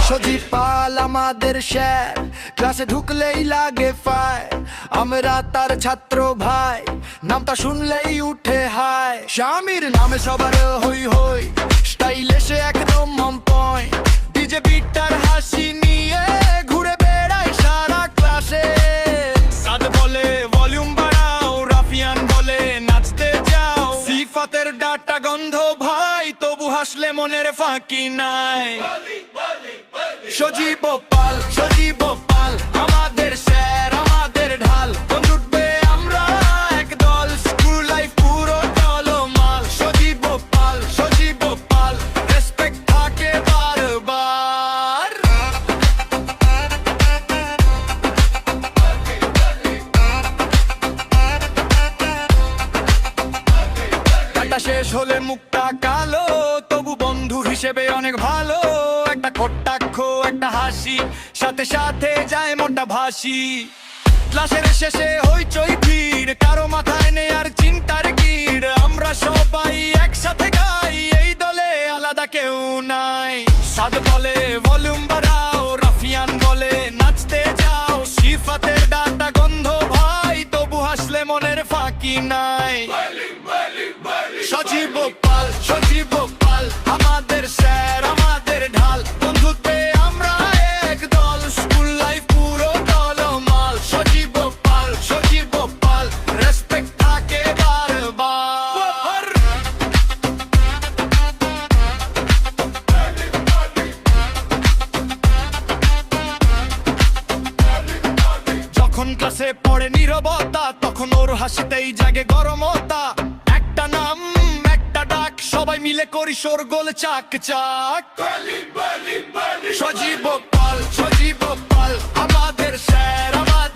সজীব পাল আমাদের স্যার, ক্লাসে ঢুকলেই লাগে ফায়ার। আমরা তার ছাত্র ভাই, নামটা শুনলেই উঠে হায়। স্বামীর নামে সবার হই হই, স্টাইল এসে একদম অন পয়েন্ট। ডিজে বিটার হাসি নিয়ে ঘুরে বেড়াই সারা ক্লাসে। সাদ বলে ভলিউম বাড়াও, রাফিয়ান বলে নাচতে যাও। সিফাতের ডাটা গন্ধ ভাই, তবু হাসলে মনের ফাঁকি নাই। সজীব পাল, সজীব পাল আমাদের স্যার, আমাদের ঢাল। বন্ধুত্বে আমরা এক দল, স্কুল লাইফ পুরো টলমাল। সজীব পাল, সজীব পাল, রেসপেক্ট থাকে বারবার। কাটা শেষ হলে মুখটা কালো, তবু বন্ধু হিসেবে অনেক ভালো। একটা কটাক্ষ, একটা হাসি, সাথে সাথে যায় মনটা ভাসি। ক্লাসের শেষে হইচই ভিড়, কারো মাথায় নেই আর চিন্তার গিড়। আমরা সবাই একসাথে গাই, এই দলে আলাদা কেউ নাই। সাদ বলে ভলিউম বাড়াও, রাফিয়ান বলে নাচতে যাও। সিফাতের ডাটা গন্ধ ভাই, তবু হাসলে মনের ফাঁকি নাই। সজীব পাল, সজীব পাল আমাদের স্যার, আমাদের ঢাল। বন্ধুত্বে আমরা এক দল, স্কুল লাইফ পুরো টলমাল। সজীব পাল, সজীব পাল, রেসপেক্ট থাকে বারবার। যখন ক্লাসে পড়ে নীরবতা, তখন ওর হাসিতেই জাগে গরমতা। একটা নাম, একটা ডাক, সবাই মিলে করি শোরগোল চাক চাক। সজীব পাল, সজীব পাল আমাদের স্যার, আমাদের